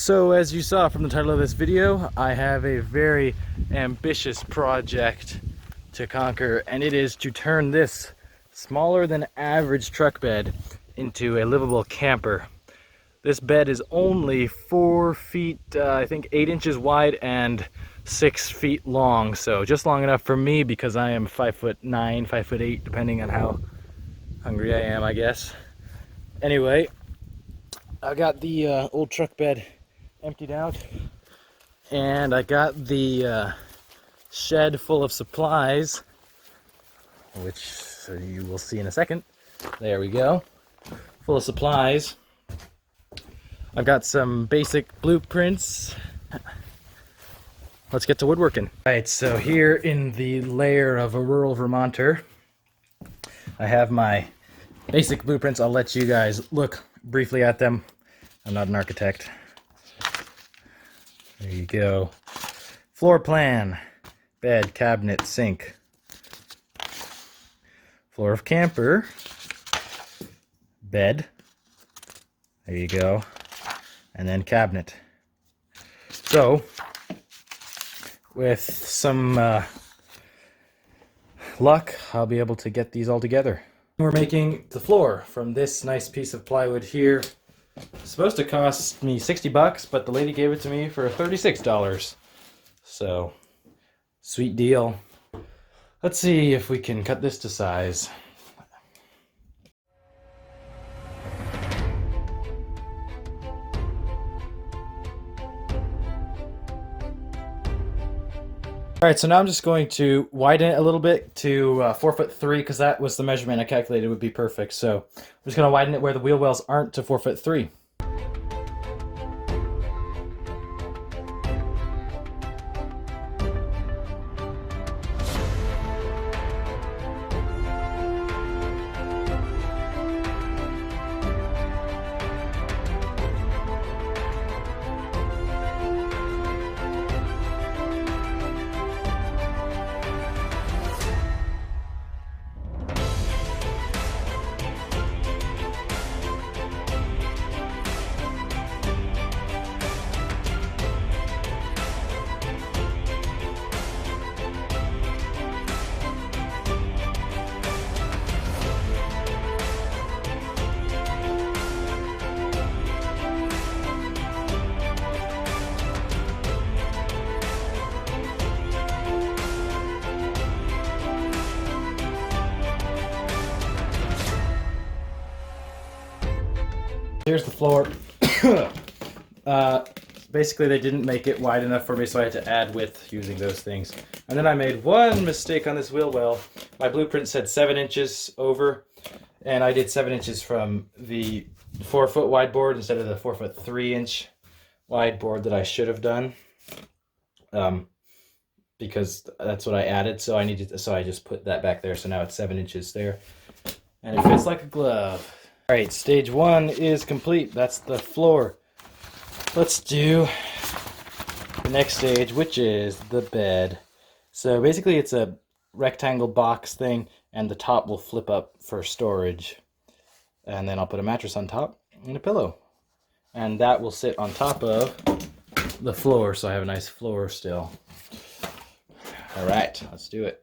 So as you saw from the title of this video, I have a very ambitious project to conquer, and it is to turn this smaller than average truck bed into a livable camper. This bed is only 4 feet, I think 8 inches wide and 6 feet long, so just long enough for me because I am 5'9", 5'8", depending on how hungry I am, I guess. Anyway, I got the old truck bed emptied out, and I got the shed full of supplies, which you will see in a second. There we go, full of supplies. I've got some basic blueprints. Let's get to woodworking. Alright, so here in the lair of a rural Vermonter, I have my basic blueprints. I'll let you guys look briefly at them. I'm not an architect. There you go. Floor plan, bed, cabinet, sink. Floor of camper, bed. There you go. And then cabinet. So, with some luck, I'll be able to get these all together. We're making the floor from this nice piece of plywood here. It's supposed to cost me 60 bucks, but the lady gave it to me for $36. So, sweet deal. Let's see if we can cut this to size. Alright, so now I'm just going to widen it a little bit to 4'3", because that was the measurement I calculated would be perfect. So I'm just going to widen it where the wheel wells aren't to 4'3". Here's the floor. Basically they didn't make it wide enough for me, so I had to add width using those things. And then I made one mistake on this wheel well. My blueprint said 7 inches over, and I did 7 inches from the 4-foot wide board instead of the 4'3" wide board that I should have done. Because that's what I added, so I just put that back there, so now it's 7 inches there. And it fits like a glove. Alright, stage 1 is complete. That's the floor. Let's do the next stage, which is the bed. So basically it's a rectangle box thing, and the top will flip up for storage. And then I'll put a mattress on top and a pillow. And that will sit on top of the floor, so I have a nice floor still. Alright, let's do it.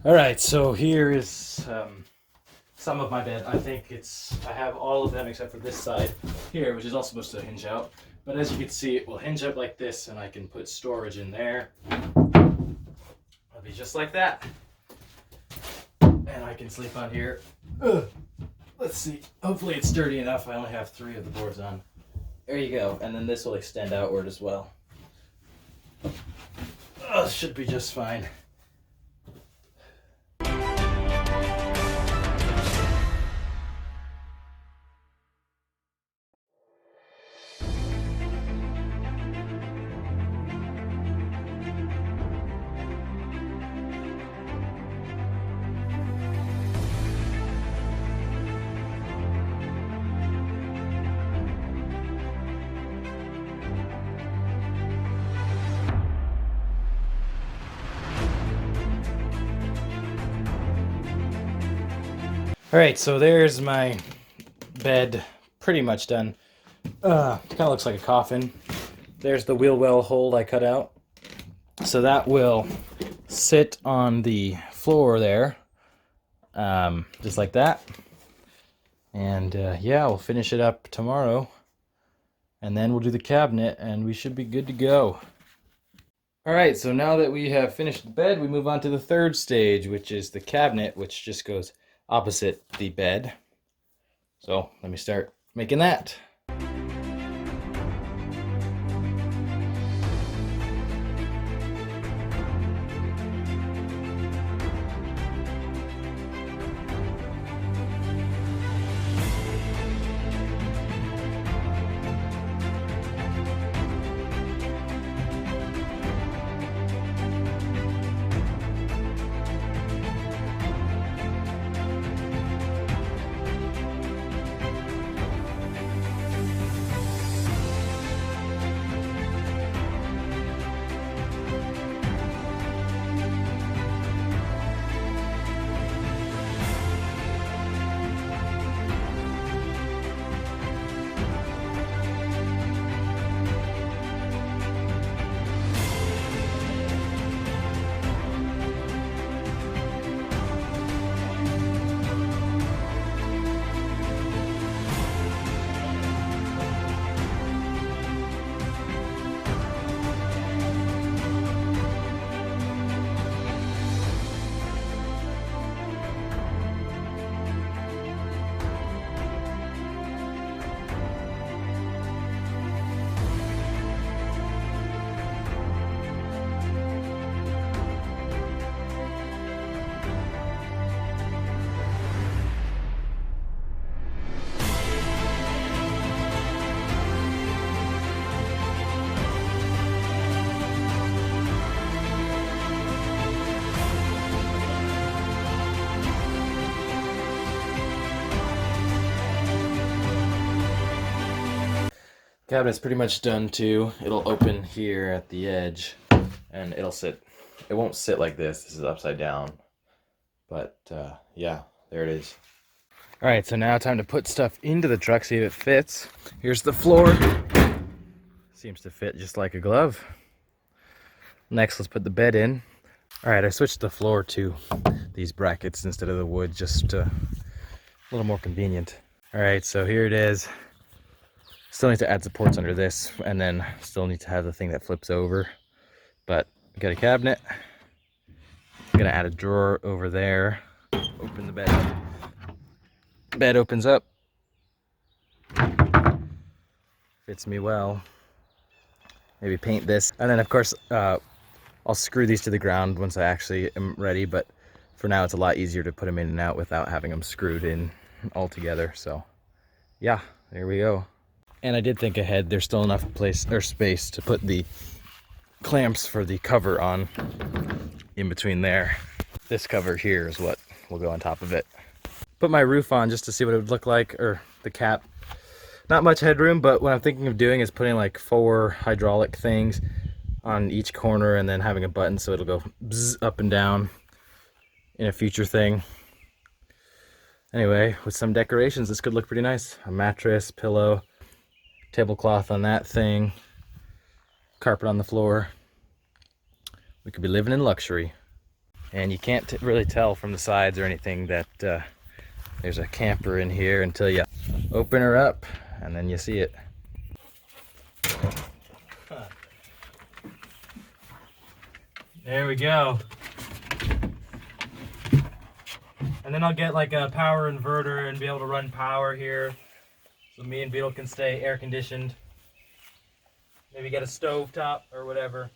All right, so here is some of my bed. I have all of them except for this side here, which is also supposed to hinge out. But as you can see, it will hinge up like this, and I can put storage in there. It'll be just like that. And I can sleep on here. Ugh. Let's see. Hopefully it's sturdy enough. I only have 3 of the boards on. There you go. And then this will extend outward as well. Oh, should be just fine. All right, so there's my bed pretty much done. Kind of looks like a coffin. There's the wheel well hole I cut out. So that will sit on the floor there, just like that. And yeah, we'll finish it up tomorrow. And then we'll do the cabinet and we should be good to go. All right, so now that we have finished the bed, we move on to the third stage, which is the cabinet, which just goes opposite the bed. So let me start making that. Cabinet's pretty much done too. It'll open here at the edge and it'll sit. It won't sit like this. This is upside down. But yeah, there it is. All right, so now time to put stuff into the truck, see if it fits. Here's the floor. Seems to fit just like a glove. Next, let's put the bed in. All right, I switched the floor to these brackets instead of the wood, just a little more convenient. All right, so here it is. Still need to add supports under this, and then still need to have the thing that flips over. But got a cabinet. I'm gonna add a drawer over there. Open the bed up. Bed opens up. Fits me well. Maybe paint this. And then of course, I'll screw these to the ground once I actually am ready, but for now it's a lot easier to put them in and out without having them screwed in all together. So yeah, there we go. And I did think ahead, there's still enough place or space to put the clamps for the cover on in between there. This cover here is what will go on top of it. Put my roof on just to see what it would look like, or the cap. Not much headroom, but what I'm thinking of doing is putting like 4 hydraulic things on each corner and then having a button so it'll go bzz up and down in a future thing. Anyway, with some decorations, this could look pretty nice. A mattress, pillow, tablecloth on that thing, carpet on the floor. We could be living in luxury. And you can't really tell from the sides or anything that there's a camper in here until you open her up, and then you see it. There we go. And then I'll get like a power inverter and be able to run power here, so me and Beetle can stay air conditioned. Maybe get a stove top or whatever.